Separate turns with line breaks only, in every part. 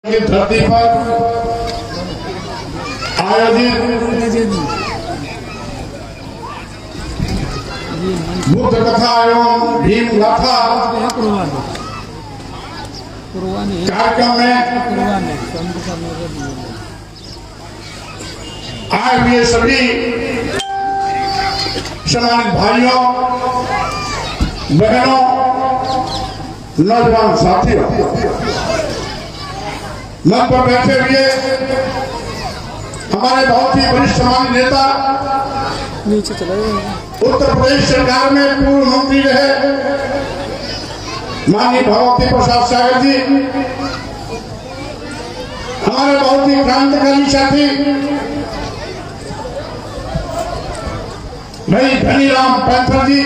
की धरती पर आयोजित बुद्ध कथा एवं भीम गाथा कार्यक्रम में आए हुए सभी सम्मानित भाइयों बहनों नौजवान साथियों, मंच पर बैठे हुए हमारे बहुत ही वरिष्ठ सम्मानित नेता, उत्तर प्रदेश सरकार में पूर्व मंत्री रहे माननीय भगवती प्रसाद सागर जी, हमारे बहुत ही क्रांतिकारी साथी भाई धनीराम पैंथर जी,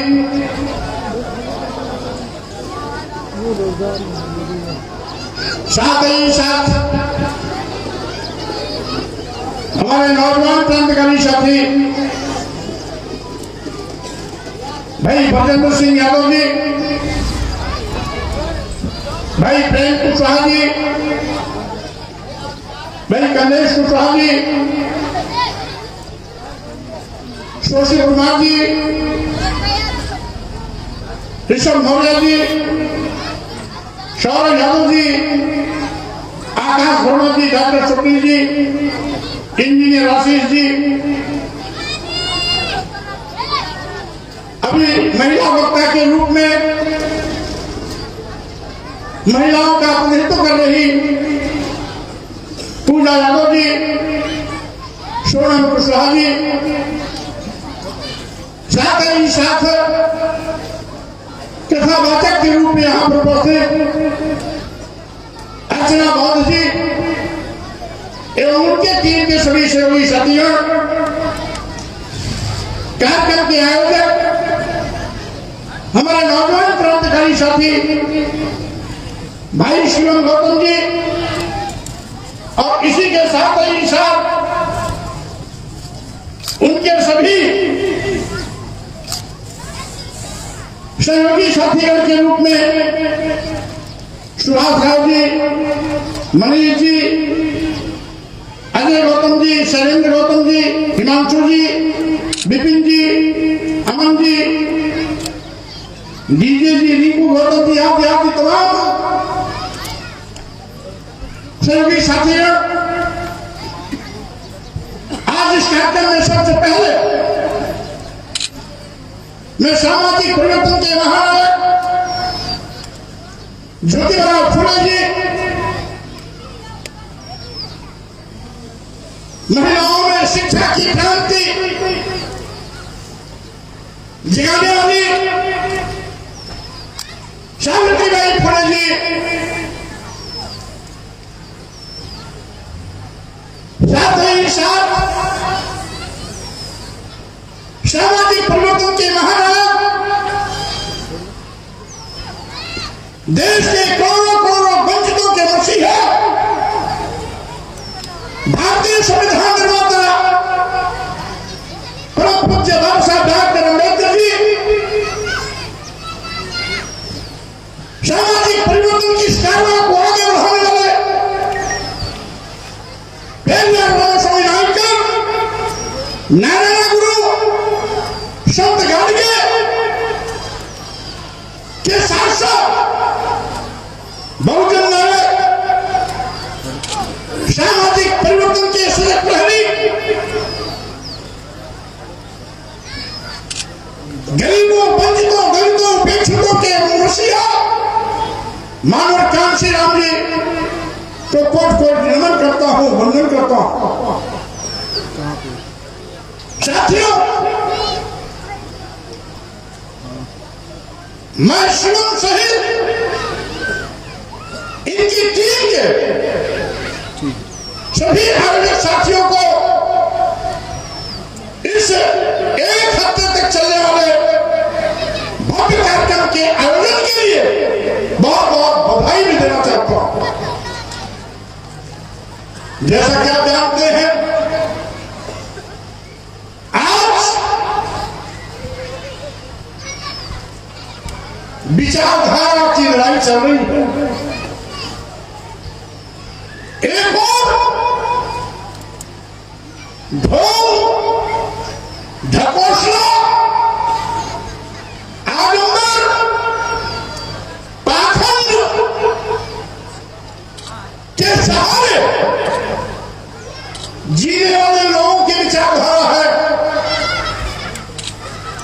साथ ही साथ हमारे नौजवान क्रांतिकारी साथी भाई भजेंद्र सिंह यादव जी, भाई प्रेम कुशवाहा जी, भाई गणेश कुशवाहा जी, सुशील कुमार जी, ऋषभ मौर्य जी, सौरभ यादव जी, आकाश वर्मा जी, डॉक्टर सुनील जी, इंजीनियर आशीष जी, अभी महिला वक्ता के रूप में महिलाओं का प्रतिनिधित्व कर रही पूजा यादव जी, सोनम कुशवाहा जी, साथ ही साथ कथावाचक के रूप में यहाँ पर उपस्थित अर्चना बौद्ध जी एवं उनके टीम के सभी सहयोगी साथियों, कार्यक्रम के आयोजक हमारे नौजवान क्रांतिकारी साथी भाई शिवम गौतम जी, और इसी के साथ ही साथ उनके सभी सहयोगी साथीगण के रूप में सुभाष राव जी, मनीष जी, अजय गौतम जी, शैलेंद्र गौतम जी, हिमांशु जी, विपिन जी, अमन जी, डीजे जी, रिंकू गौतम जी, आदि तमाम सहयोगी साथियों, आज इस कार्यक्रम में सबसे पहले मैं सामाजिक परिवर्तन के महानायक ज्योतिबा फुले जी, महिलाओं में शिक्षा की क्रांति जगाने वाली सावित्रीबाई फुले जी, साथ ही साथ सामाजिक परिवर्तन के महानायक देश के करोड़ों करोड़ों वंचितों के मसीहा भारतीय संविधान निर्माता परम पूज्य बाबा साहब डॉक्टर अम्बेडकर जी, सामाजिक परिवर्तन की इस कार्रवाई को आगे बढ़ाने वाले स्वामी नायकर, नारायण गुरु, संत गाड़गे के साथ साथ बहुजन नायक, सामाजिक परिवर्तन के सजग प्रहरी, गरीबों, वंचितों, दलितों, उपेक्षितों के मसीहा मानव कांशी राम जी को कोट कोट नमन करता हूं, वंदन करता हूं। साथियों, मैं शिवम सहित इनकी टीम के सभी आयोजक साथियों को इस एक हफ्ते तक चलने वाले भव्य कार्यक्रम के आयोजन के लिए बहुत बहुत बधाई भी देना चाहता हूं। जैसा कि आप जानते हैं, आज विचारधारा की लड़ाई चल रही है। ढोंग, ढकोसला, आडंबर, पाखंड के सहारे जीने वाले लोगों की विचारधारा है,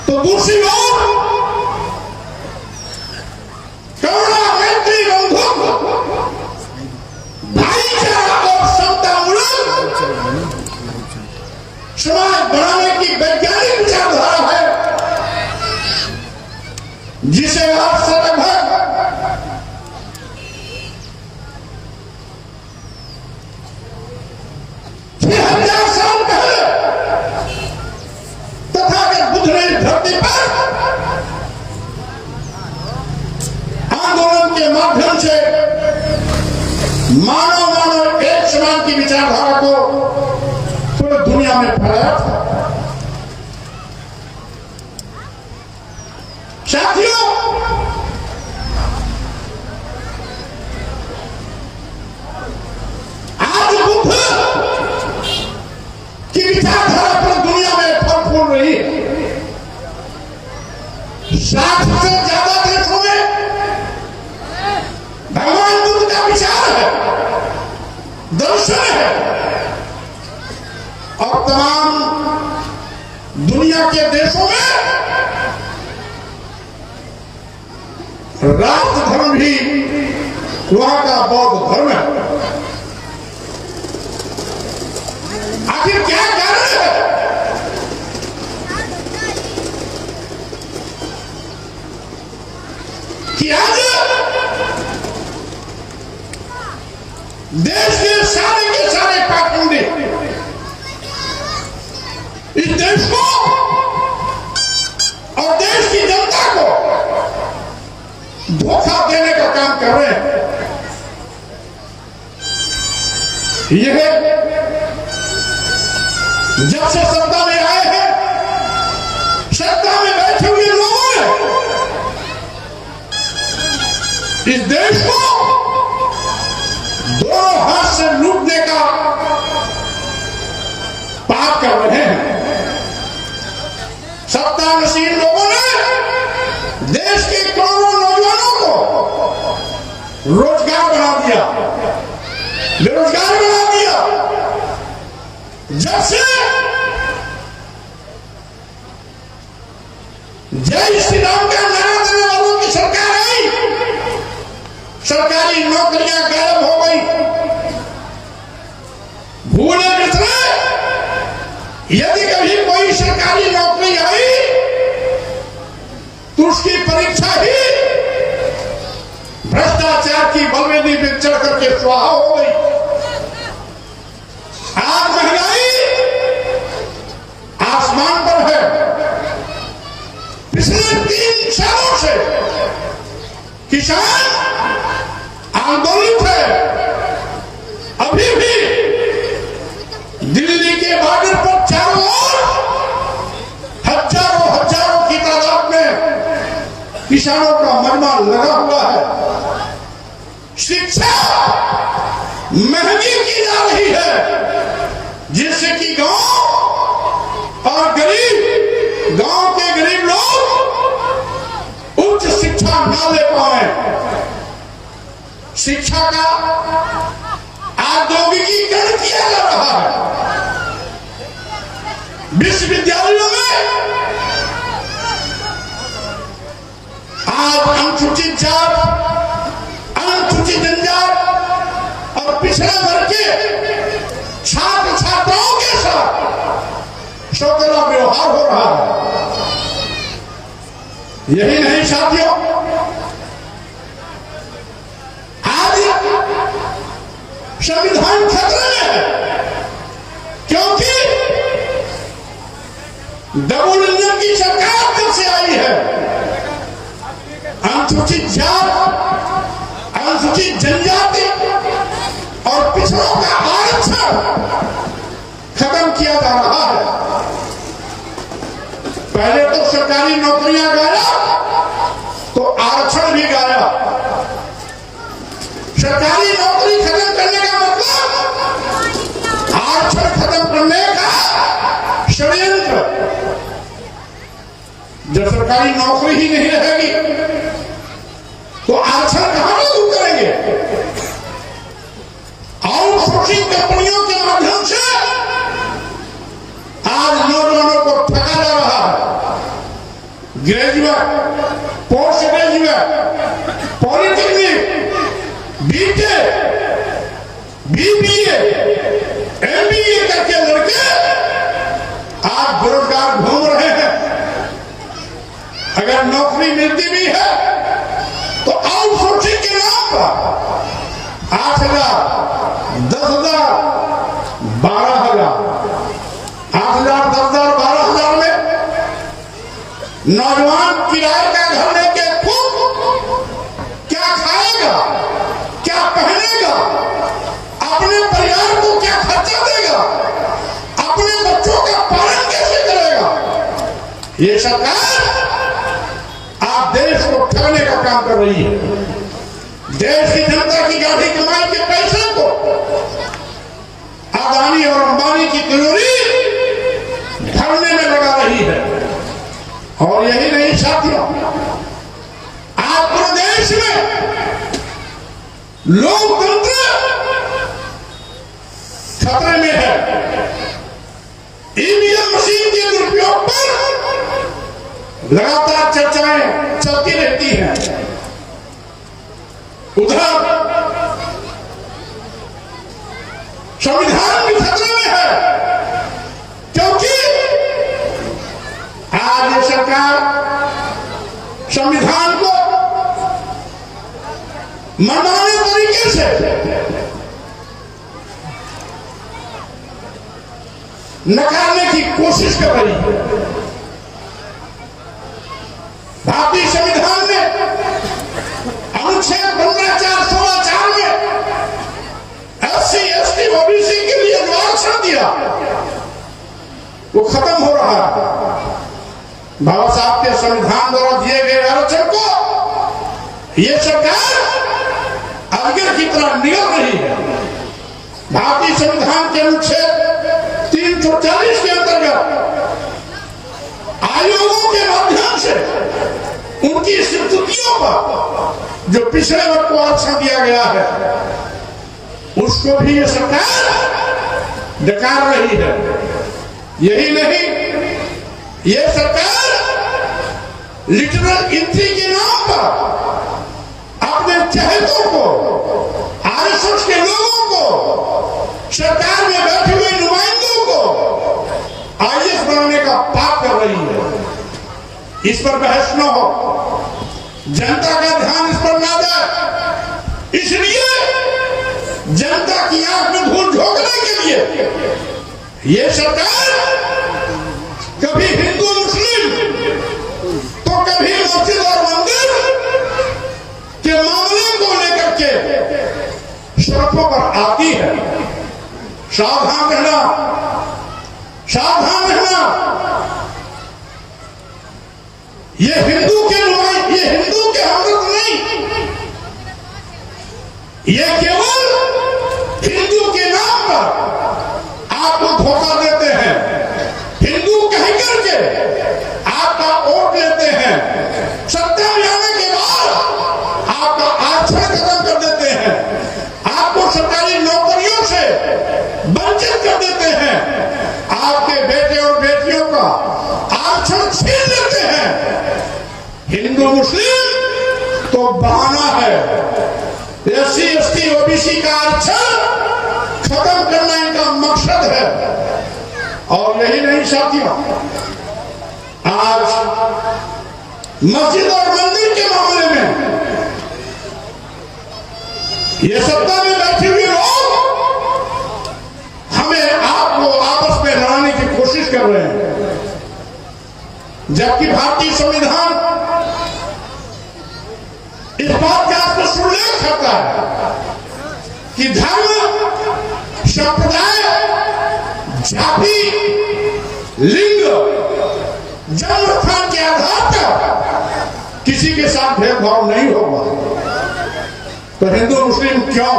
तो दूसरी ओर करुणा, मैत्री, बंधुत्व, भाईचारा और समतामूलक समाज बनाने की वैज्ञानिक विचारधारा है, जिसे आज से लगभग 6000 साल पहले तथागत बुद्ध ने धरती पर आंदोलन के माध्यम से मानव एक समान की विचारधारा को पूरी दुनिया में फैलाया था। साथियों, आज बुद्ध की विचारधारा पूरी दुनिया में फल फूल रही है। 60 से ज्यादा देशों में भगवान बुद्ध का विचार है, दर्शन है, और तमाम दुनिया के देशों में राष्ट्र धर्म भी वहां का बौद्ध धर्म है। आखिर क्या कारण है कि आज देश के सारे पाखंडी इस देश को और देश की जनता को धोखा देने का काम कर रहे हैं? यह जब से सत्ता में आए हैं, सत्ता में बैठे हुए लोगों ने इस देश को दोनों हाथ से लूटने का पाप कर रहे हैं। सत्ता नशीन लोगों ने देश के करोड़ों नौजवानों को रोजगार बना दिया, बेरोजगार बना दिया। जब से जय श्री राम का नारा देने वालों की सरकार आई, सरकारी नौकरियां गायब हो गई। भूले मित्र, यदि कभी कोई सरकारी नौकरी आई तो उसकी परीक्षा ही भ्रष्टाचार की बलवेदी पे चढ़ करके स्वाहा हो गई। आज महंगाई आसमान पर है। पिछले 3 सालों से किसान आंदोलित है। अभी भी दिल्ली के बॉर्डर पर चारों ओर हजारों की तादाद में किसानों का मजमा लगा हुआ है। शिक्षा महंगी की जा रही है, जिससे कि गांव और गांव के गरीब लोग उच्च शिक्षा ना ले पाए। शिक्षा का औद्योगिकीकरण किया जा रहा है। विश्वविद्यालयों में आज अनुसूचित जात, अनुसूचित जनजात और पिछड़ा वर्ग के छात्र छात्राओं के साथ शोषण व्यवहार हो रहा है। यही नहीं साथियों, आज संविधान खतरे में है, क्योंकि डबल इंजन की सरकार जब से आई है, अनुसूचित जात, अनुसूचित जनजाति और पिछड़ों का आरक्षण खत्म किया जा रहा है। पहले तो सरकारी नौकरियां गाया तो आरक्षण भी गाया। सरकारी नौकरी खत्म करने का मतलब आरक्षण खत्म करने का सरकारी नौकरी ही नहीं रहेगी तो आरक्षण कहां लागू करेंगे? आउटसोर्सिंग कंपनियों के माध्यम से आज नौजवानों को ठगा जा रहा है। Graduate, post graduate, polytechnic, B Tech, BBA, MBA करके लड़के आज बेरोजगार घूम रहे हैं। अगर नौकरी मिलती भी है तो आउटसोर्सिंग के नाम पर 8,000, 10,000, 12,000, 8,000, 10,000, 12,000 में नौजवान किराए का घर लेके खुद क्या खाएगा, क्या पहनेगा, अपने परिवार को क्या खर्चा देगा, अपने बच्चों का पालन कैसे करेगा? ये सरकार आप देश को ठगने का काम कर रही है। देश की जनता की गाढ़ी कमाई के पैसे को अदानी और अंबानी की तिजोरी भरने में लगा रही है। और यही नहीं साथियों, आज पूरे देश में लोकतंत्र खतरे में है। ईवीएम मशीन के दुरुपयोग पर लगातार चर्चाएं चलती रहती हैं। उधर संविधान भी खतरे में है, क्योंकि आज ये सरकार संविधान को मनमाने तरीके से नकारने की कोशिश कर रही है। भारतीय संविधान में अनुच्छेद 15(4)(16)(4) में SC, ST, OBC के लिए जो आरक्षण दिया वो खत्म हो रहा है। बाबा साहब के संविधान द्वारा दिए गए आरक्षण को ये सरकार अजगर की तरह निगल रही है। भारतीय संविधान के अनुच्छेद 340 के अंतर्गत आयोगों के माध्यम से उनकी स्थितियों पर जो पिछड़े वर्ग को आरक्षण दिया गया है उसको भी ये सरकार नकार रही है। यही नहीं, ये सरकार लिटरल एंट्री के नाम पर अपने चहेतों को, आरएसएस के लोगों को, सरकार में बैठे हुए नुमाइंदों को आईएएस बनाने का पाप कर रही है। इस पर बहस न हो, जनता का ध्यान इस पर ना जाए, इसलिए जनता की आंख में धूल झोंकने के लिए ये सरकार कभी हिंदू मुस्लिम तो कभी मस्जिद और मंदिर के मामले को लेकर के सड़कों पर आती है। सावधान रहना, सावधान रहना। ये हिंदू के नुमाइंदे, ये हिंदू के हमदर्द नहीं, ये केवल हिंदू के नाम पर आपको धोखा देते हैं। हिंदू कह करके आपका वोट लेते हैं, सत्ता में आने के बाद आपका आरक्षण खत्म कर देते हैं, आपको सरकारी नौकरियों से वंचित कर देते हैं, आपके बेटे और बेटियों का आरक्षण छीन लेते हैं। हिंदू मुस्लिम तो बहाना है। SC, ST, OBC का आरक्षण खत्म करना इनका मकसद है। और यही नहीं साथियों, आज मस्जिद और मंदिर के मामले में ये सत्ता में बैठे हुए लोग हमें आपको आपस में लड़ाने की कोशिश कर रहे हैं, जबकि भारतीय संविधान इस बात का स्पष्ट उल्लेख करता है कि धर्म, संप्रदाय, जाति, लिंग, जन्म स्थान के आधार पर किसी के साथ भेदभाव नहीं होगा। तो हिंदू मुस्लिम क्यों?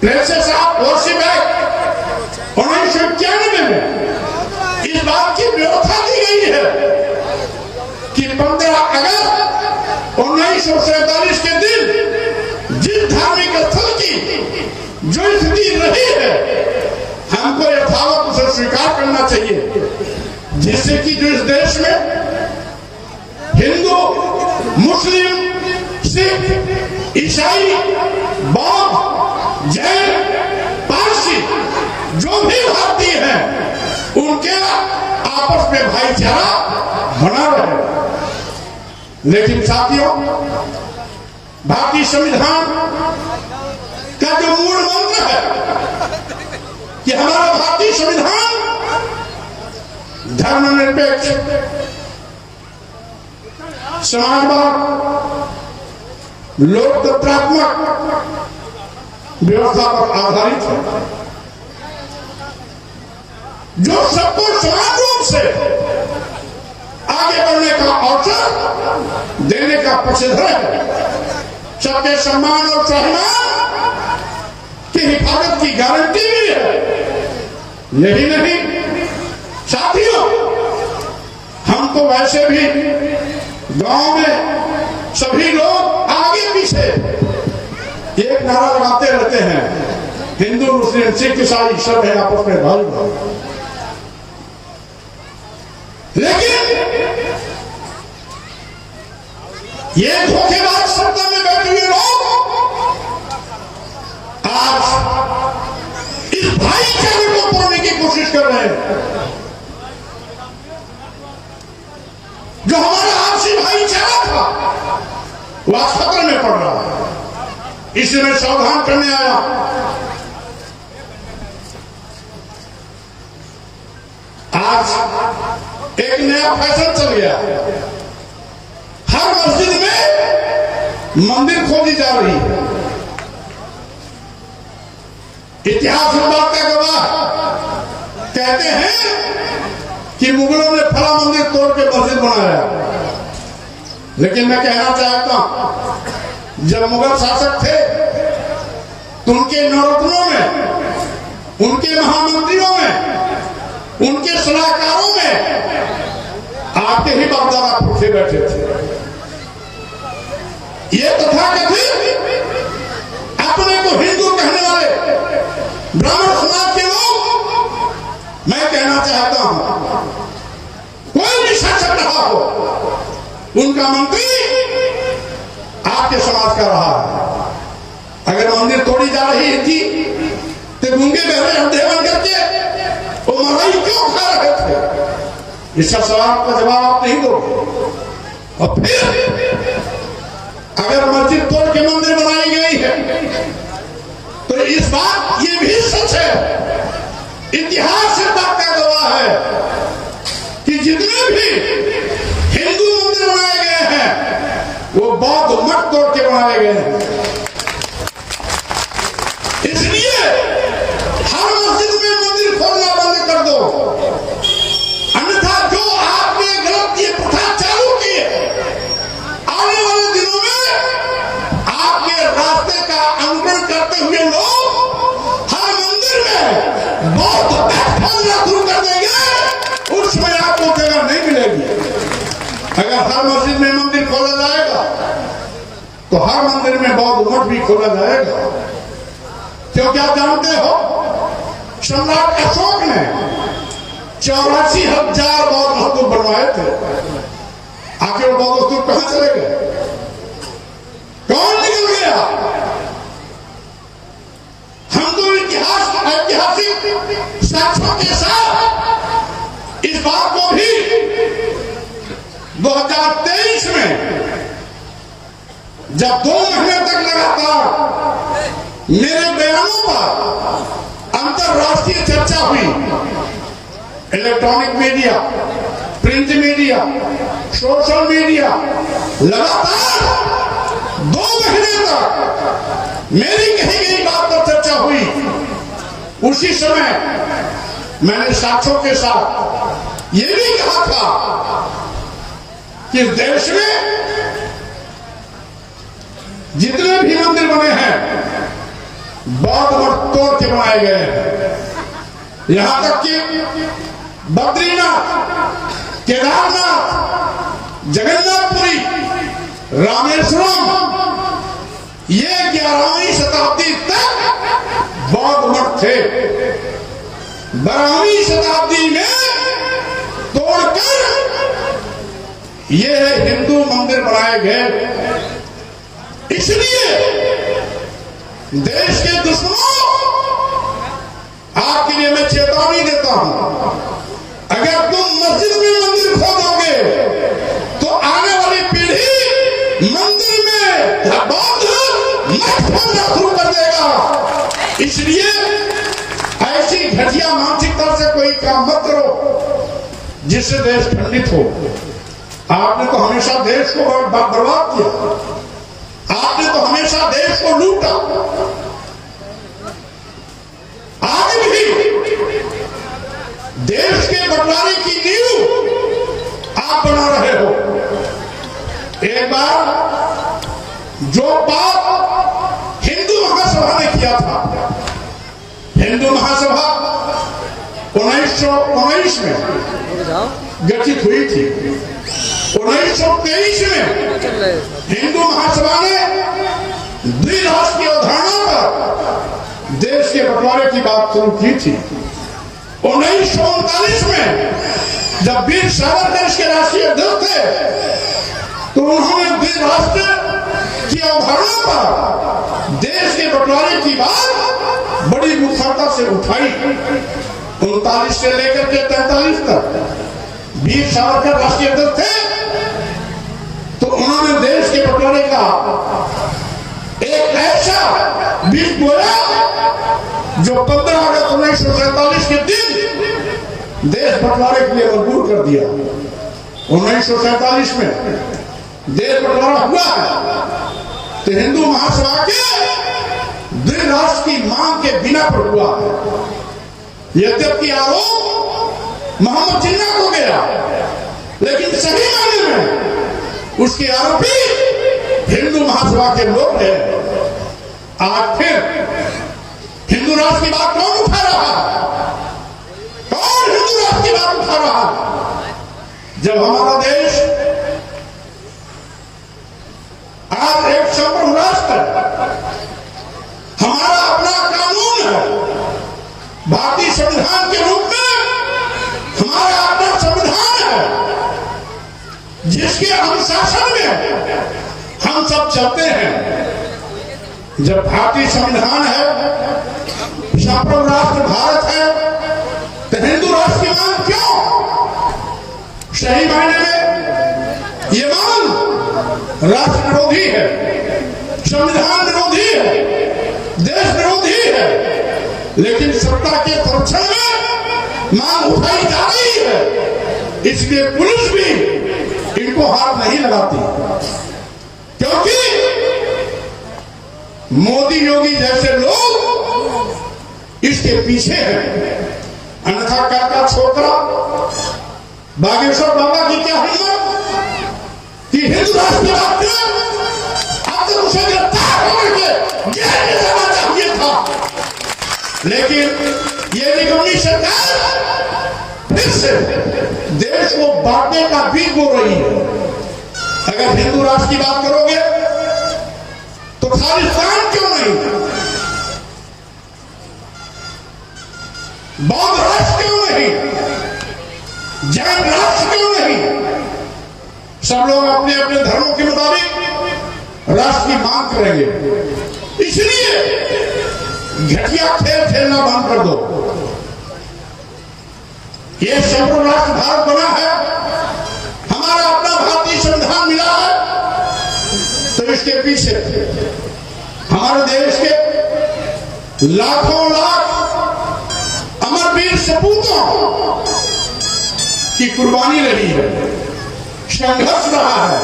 प्लेसेस ऑफ वर्शिप एक्ट 1991 में इस बात की व्यवस्था दी गई है कि 15 अगस्त 1947 के दिन जिस धार्मिक स्थल की जो स्थिति रही है हमको यथावत उसे स्वीकार करना चाहिए, जिससे कि जो इस देश में हिंदू, मुस्लिम, सिख, ईसाई, बौद्ध, जैन, पारसी जो भी भारतीय हैं उनके आपस में भाईचारा बना रहे। लेकिन साथियों, भारतीय संविधान का जो मूल मंत्र है कि हमारा भारतीय संविधान धर्मनिरपेक्ष, समाजवाद, लोकतंत्रात्मक व्यवस्था पर आधारित है, जो सबको समान रूप से आगे बढ़ने का अवसर देने का पक्षधर है, सबके सम्मान और स्वाभिमान की हिफाजत की गारंटी भी है। यही नहीं साथियों, हम तो वैसे भी गांव में सभी लोग आगे पीछे एक नारा लगाते रहते हैं, हिंदू, मुस्लिम, सिख, ईसाई सब है आपस में भाई भाई। लेकिन ये धोखेबाज सत्ता में बैठे हुए लोग आज इस भाईचारे को तोड़ने की कोशिश कर रहे हैं। जो हमारा आपसी भाईचारा था वह खतरे में पड़ रहा है, इसलिए मैं सावधान करने आया। आज एक नया फैशन चल गया, हर मस्जिद में मंदिर खोदी जा रही है। इतिहास इस बात का गवाह, कहते हैं कि मुगलों ने फला मंदिर तोड़ के मस्जिद बनाया। लेकिन मैं कहना चाहता हूं, जब मुगल शासक थे तो उनके नवरत्नों में, उनके महामंत्रियों में, उनके सलाहकारों में आपके ही बापदादा पुरखे बैठे थे। ये तथाकथित अपने को हिंदू कहने वाले ब्राह्मण समाज के लोग, मैं कहना चाहता हूं, कोई भी शासक रहा हो, उनका मंत्री आपके समाज का रहा है। अगर मंदिर तोड़ी जा रही थी तो गूंगे बहरे अंधे बन करके वो मलाई क्यों खा रहे थे? इसका सवाल का जवाब आप नहीं दोगे। और फिर अगर मस्जिद तोड़ के मंदिर बनाई गई है तो इस बात ये भी सच है, इतिहास इस बात का गवाह है कि जितने भी हिंदू मंदिर बनाए गए हैं वो बौद्ध मठ तोड़ के बनाए गए हैं। इसलिए हर मस्जिद में मंदिर खोलना बंद कर दो, अन्यथा जो आपने गलत ये प्रथा चालू की है, आने वाले दिनों में आपके रास्ते का अनुकरण करते हुए लोग हर मंदिर में बौद्ध मठ खोलना शुरू कर देंगे, उसमें आपको जगह नहीं मिलेगी। अगर हर मस्जिद में मंदिर खोला जाएगा तो हर मंदिर में बौद्ध मठ भी खोला जाएगा। क्योंकि आप जानते हो, सम्राट अशोक ने 84,000 बौद्ध स्तूप बनवाए थे। आखिर वो बौद्ध स्तूप कहां चले गए? कौन निकल गया? हम तो ऐतिहासिक साक्ष्यों के साथ इस बात को भी 2023 में जब 2 महीने तक लगातार मेरे बयानों पर अंतरराष्ट्रीय चर्चा हुई, electronic media, print media, social media, लगातार 2 महीने तक मेरी कही गई बात पर चर्चा हुई। उसी समय मैंने साक्ष्यों के साथ ये भी कहा था कि इस देश में जितने भी मंदिर बने हैं बौद्ध मठ तोड़ के बनाए गए हैं। यहां तक कि बद्रीनाथ, केदारनाथ, जगन्नाथपुरी, रामेश्वरम, ये 11वीं शताब्दी तक बौद्ध मठ थे। 12वीं शताब्दी में तोड़कर ये हिंदू मंदिर बनाए गए। इसलिए देश के दुश्मनों, आपके लिए मैं चेतावनी देता हूं, अगर तुम मस्जिद में मंदिर खोदोगे तो आने वाली पीढ़ी मंदिर में बौद्ध मठ खोदना शुरू कर देगा। इसलिए ऐसी घटिया मानसिकता से कोई काम मत करो जिससे देश खंडित हो। आपने तो हमेशा देश को बर्बाद किया, आपने तो हमेशा देश को लूटा। आगे भी देश के बंटवारे की नींव आप बना रहे हो। एक बार जो बात हिंदू महासभा ने किया था, हिंदू महासभा 1919 में गठित हुई थी। 1923 में हिंदू महासभा ने द्विराष्ट्र की अवधारणा पर देश के बंटवारे की बात शुरू की थी। 1939 में जब वीर सावरकर देश के राष्ट्रीय अध्यक्ष थे तो उन्होंने द्विराष्ट्र की अवधारणा पर देश के बंटवारे की बात बड़ी मुखरता से उठाई। 39 से लेकर के 43 तक वीर सावरकर राष्ट्रीय अध्यक्ष थे तो उन्होंने देश के बंटवारे का एक ऐसा बीज बोया जो 15 अगस्त 1947 के दिन देश बंटवारे के लिए मजबूर कर दिया। 1947 में देश बंटवारा हुआ है तो हिंदू महासभा के द्विराष्ट्र की मांग के बिना पर हुआ है। यद्यपि आरोप मोहम्मद जिन्ना को गया, लेकिन सही मायने में उसके आरोपी हिंदू महासभा के लोग हैं। आज फिर हिंदू राष्ट्र की बात कौन उठा रहा है? कौन हिंदू राष्ट्र की बात उठा रहा है? जब हमारा देश आज एक संपूर्ण राष्ट्र है, हमारा अपना कानून है, भारतीय संविधान के रूप में हमारा अपना संविधान है जिसके अनुशासन में हम सब चलते हैं। जब भारतीय संविधान है, संपूर्ण राष्ट्र भारत है, तो हिंदू राष्ट्र की मांग क्यों? सही मायने में ये मांग राष्ट्र विरोधी है, संविधान विरोधी है, देश विरोधी है, लेकिन सत्ता के संरक्षण में मांग उठाई जा रही है। इसलिए पुलिस भी इनको हाथ नहीं लगाती, क्योंकि मोदी योगी जैसे लोग इसके पीछे हैं। अन्यथा काका छोकरा बागेश्वर बाबा की क्या हिम्मत कि हिंदू राष्ट्र की बात करें, आप तो उसे गिरफ्तार होने के जेल में जाना चाहिए था। लेकिन ये निगमनी सरकार फिर से देश को बांटने का बीज बो रही है। अगर हिंदू राष्ट्र की बात करोगे तो खालिस्तान क्यों नहीं, बौद्ध राष्ट्र क्यों नहीं, जैन राष्ट्र क्यों नहीं? सब लोग अपने अपने धर्मों के मुताबिक राष्ट्र की मांग करेंगे। इसलिए घटिया खेल खेलना बंद कर दो। ये संपूर्ण राष्ट्र भारत बना है, हमारा अपना भारतीय संविधान मिला है, तो इसके पीछे हमारे देश के लाखों लाख अमरवीर सपूतों की कुर्बानी रही है, संघर्ष रहा है,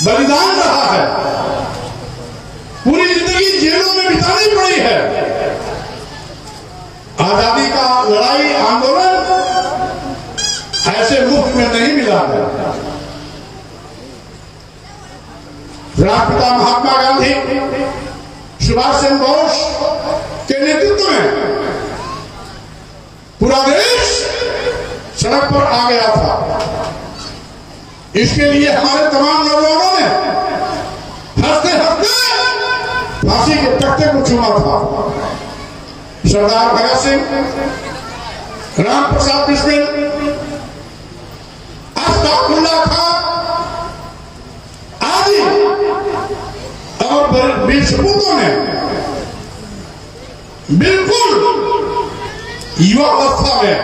बलिदान रहा है, पूरी जिंदगी जेलों में बितानी पड़ी है। आजादी का लड़ाई आंदोलन ऐसे मुफ्त में नहीं मिला है। राष्ट्रपिता महात्मा गांधी, सुभाष चंद्र बोस के नेतृत्व में पूरा देश सड़क पर आ गया था। इसके लिए हमारे तमाम नौजवानों ने हंसते हंसते फांसी के तख्ते को चुमा था। सरदार भगत सिंह, राम प्रसाद बिस्मिल, अशफाकुल्लाह खान आदि और वीर सपूतों ने बिल्कुल युवावस्था में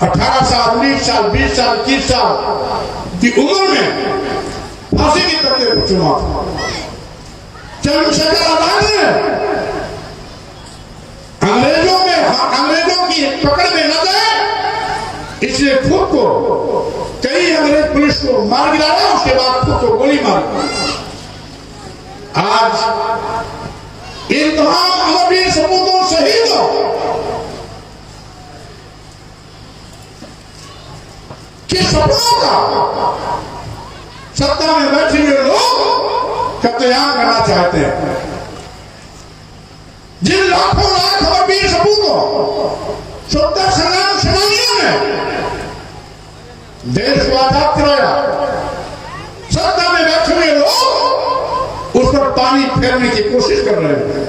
18 साल, 19 साल, 20 साल, 30 साल की उम्र में फांसी की तख्ते को चुमा था। चंद्रशेखर आजाद ने अंग्रेजों की पकड़ में न जाए इसलिए खुद को, कई अंग्रेज पुलिस को मार गिराया, उसके बाद खुद को गोली मारी। आज इन तमाम अमरवीर सपूतों शहीदों के सपनों का सत्ता में बैठे हुए लोग कत्लेआम करना चाहते हैं। जिन लाखों लाख अमरवीर सपूतों, स्वतंत्रता संग्राम सेनानियों ने देश को आजाद कराया, सत्ता में बैठे हुए लोग उस पर पानी फेरने की कोशिश कर रहे हैं।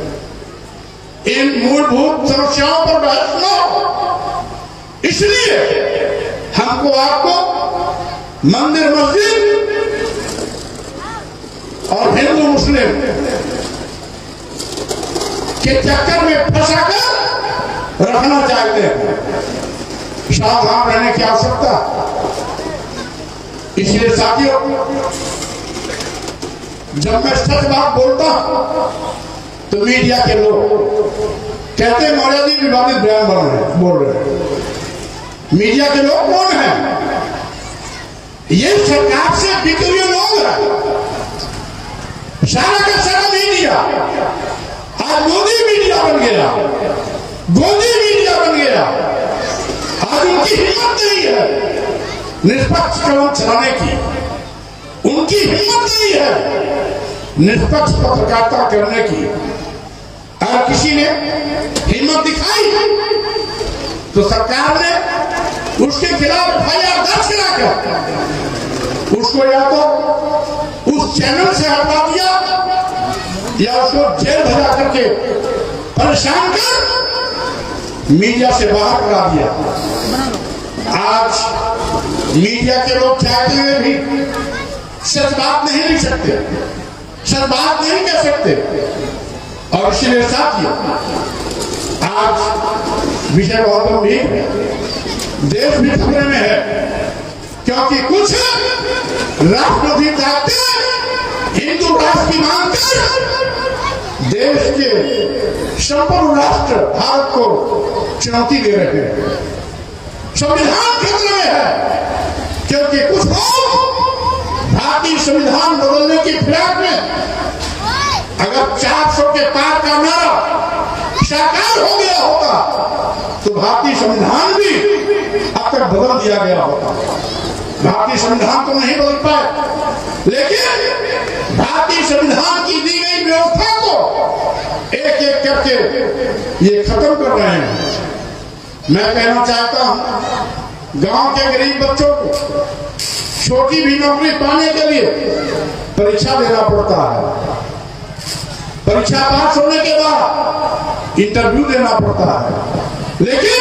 इन मूलभूत समस्याओं पर बहस न हो, इसलिए हमको आपको मंदिर मस्जिद और हिंदू मुस्लिम के चक्कर में फंसाकर रखना चाहते हैं। सावधान रहने की आवश्यकता। इसलिए साथियों, जब मैं सच बात बोलता हूं तो मीडिया के लोग कहते हैं मौर्य जी विवादित बयान बोल रहे हैं। मीडिया के लोग कौन है? ये सरकार से बिके हुए लोग हैं। सारा का सारा मीडिया आज मोदी मीडिया बन गया, गोदी मीडिया बन गया। आज उनकी हिम्मत नहीं है निष्पक्ष कलम चलाने की, उनकी हिम्मत नहीं है निष्पक्ष पत्रकारिता करने की। अगर किसी ने हिम्मत दिखाई तो सरकार ने उसके खिलाफ FIR दर्ज कराकर उसको या तो उस चैनल से हटा दिया या उसको जेल भेजा करके परेशान कर मीडिया से बाहर करा दिया। आज मीडिया के लोग चाहते हुए भी सच बात नहीं लिख सकते, सच बात नहीं कह सकते। और इसलिए साथियों, आज विषय बहुत गंभीर है, देश भी खतरे में है, क्योंकि कुछ राष्ट्रविरोधी ताकतें हिंदू राष्ट्र की मांग कर देश के संपूर्ण राष्ट्र भारत को चुनौती दे रहे हैं। संविधान खतरे में है, क्योंकि कुछ लोग भारतीय संविधान बदलने की फिराक में, अगर 400 के पार का नारा साकार हो गया होता तो भारतीय संविधान भी अब तक बदल दिया गया होता। भारतीय संविधान तो नहीं बदल पाए, लेकिन भारतीय संविधान की दी गई व्यवस्था को एक एक करके ये खत्म कर रहे हैं। मैं कहना चाहता हूं, गांव के गरीब बच्चों को छोटी भी नौकरी पाने के लिए परीक्षा देना पड़ता है। परीक्षा पास होने के बाद इंटरव्यू देना पड़ता है। लेकिन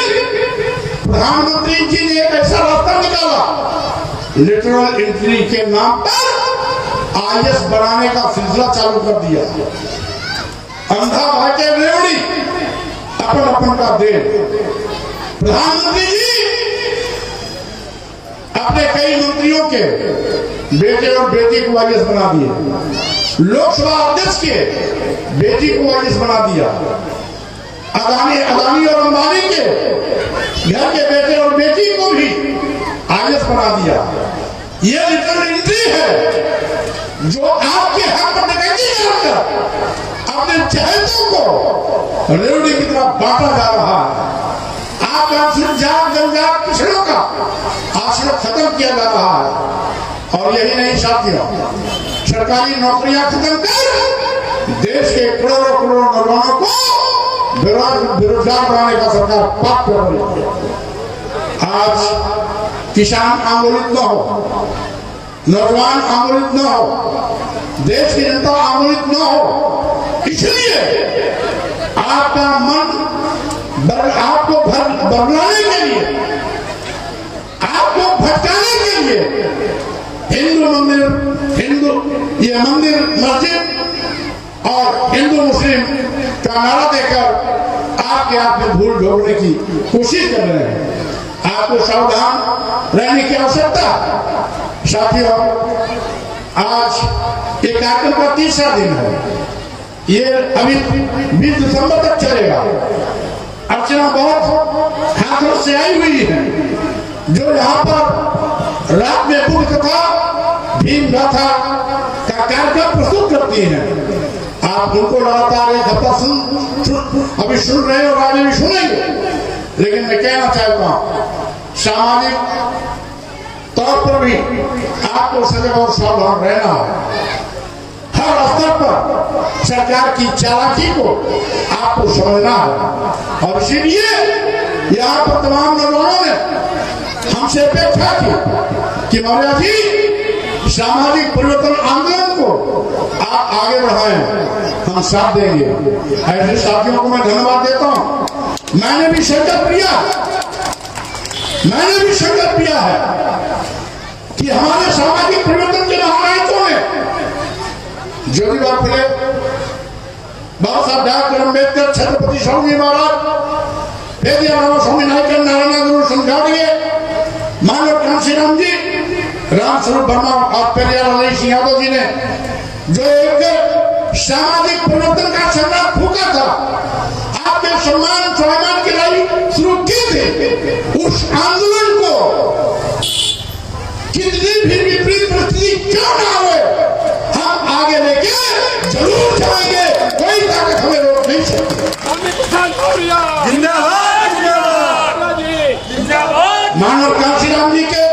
प्रधानमंत्री जी ने एक ऐसा रास्ता निकाला, लिटरल एंट्री के नाम पर IAS बनाने का सिलसिला चालू कर दिया। अंधा भागे रेवड़ी अपन अपन का दे। प्रधानमंत्री जी अपने कई मंत्रियों के बेटे और बेटी को IAS बना दिए। लोकसभा अध्यक्ष के बेटी को IAS बना दिया। अदानी और अंबानी के घर के बेटे और बेटी को भी IAS बना दिया। ये लिटरल एंट्री है जो आपके हक पर डकैती करकर अपने चहेतों को रेवड़ी की तरफ बांटा जा रहा है। आप जात जनजात पिछड़ों का आश्रय खत्म किया जा रहा है। और यही नहीं साथियों, सरकारी नौकरियां खत्म कर देश के करोड़ों करोड़ों नौजवानों को बेरोजगार बनाने का सरकार पाप कर रही है। आज किसान आंदोलित न हो, नौजवान आंदोलित न हो, देश की जनता आंदोलित न हो, इसलिए आपका मन आपको बदलाने के लिए, आपको भटकाने के लिए ये मंदिर मस्जिद और हिंदू मुस्लिम का नारा देकर आपके आप में भूल ढोकने की कोशिश कर रहे हैं। आपको सावधान रहने की आवश्यकता। साथियों, आज ये कार्यक्रम का तीसरा दिन है। ये अभी 20 दिसंबर तक चलेगा। अर्चना बहुत हाथों से आई हुई है, जो यहाँ पर रात में बुद्ध कथा, भीम गाथा का कार्यक्रम प्रस्तुत करती हैं। आप उनको लगातार एक हफ्ता अभी सुन रहे हो और आगे भी सुनेंगे। लेकिन मैं कहना चाहता हूं, सामाजिक तौर पर भी आपको सजग और सावधान रहना है। हर स्तर पर सरकार की चालाकी को आपको समझना है। और इसीलिए यहाँ पर तमाम नौजवानों ने हमसे अपेक्षा की कि मौर्य जी, सामाजिक परिवर्तन आंदोलन को आप आगे बढ़ाएं, हम साथ देंगे। ऐसे साथियों को मैं धन्यवाद देता हूं। मैंने भी संकल्प लिया है कि हमारे सामाजिक परिवर्तन के महानायकों ने ज्योतिबा फुले, बाबा साहब डॉक्टर अम्बेडकर, छत्रपति शिवाजी महाराज, पेरियार स्वामी नायकर, नारायण गुरु संघाड़िए, मानव कांशीराम जी, रामस्वरूप वर्मा और पेरियार सिंह यादव जी ने जो एक सामाजिक परिवर्तन का संग्राम फूका था, आपके सम्मान स्वाभिमान की लड़ाई शुरू की थी, उस आंदोलन को कितनी भी विपरीत परिस्थिति क्यों ना हो, हम आगे लेके जरूर जाएंगे। कोई ताकत हमें रोक नहीं सकती। मानव कांशीराम जी के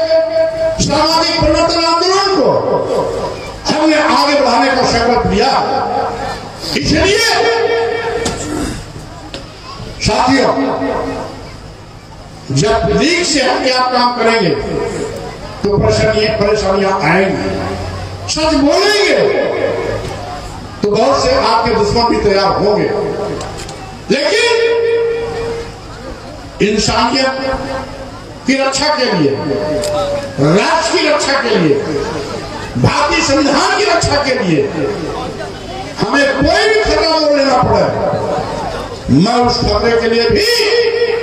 सामाजिक परिवर्तन आंदोलन को हमने आगे बढ़ाने का संकल्प लिया। इसलिए साथियों, जब लीग से हम क्या काम करेंगे तो परेशानियां आएंगी। सच बोलेंगे तो बहुत से आपके दुश्मन भी तैयार होंगे। लेकिन इंसानियत की रक्षा के लिए, राष्ट्र की रक्षा के लिए, भारतीय संविधान की रक्षा के लिए हमें कोई भी खतरा मोल लेना पड़े, मैं उस खतरे के लिए भी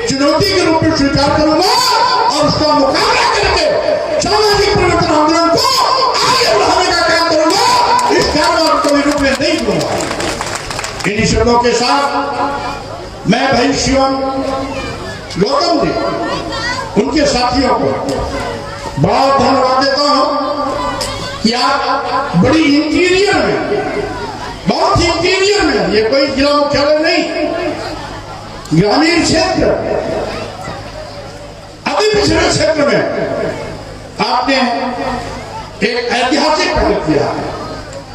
चुनौती के रूप में स्वीकार करूंगा और उसका मुकाबला करके सामाजिक परिवर्तन आंदोलन को आगे बढ़ाने का काम करूंगा। इस कार्य को भी रूप में नहीं दूंगा। इन शब्दों के साथ मैं भाई शिवम गौतम जी, उनके साथियों को बहुत धन्यवाद देता हूं कि आप बड़ी इंटीरियर में, बहुत इंटीरियर में, ये कोई जिला मुख्यालय नहीं, ग्रामीण क्षेत्र, अति पिछड़े क्षेत्र में आपने एक ऐतिहासिक पहल किया।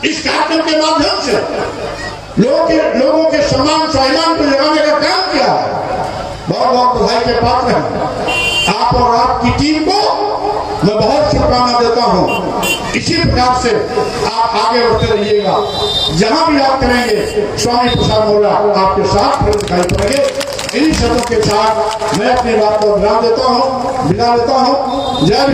इस कार्यक्रम के माध्यम से लोगों के सम्मान स्वाभिमान को जगाने का काम किया है। बहुत बहुत बधाई के पात्र हैं। आप और आपकी टीम को मैं बहुत शुभकामना देता हूं। इसी प्रकार से आप आगे बढ़ते रहिएगा। जहां भी आप करेंगे, स्वामी प्रसाद मौर्य आपके साथ दिखाई पड़ेंगे। इन्हीं शब्दों के साथ मैं अपनी बात को विराम देता हूं। जय हिंद।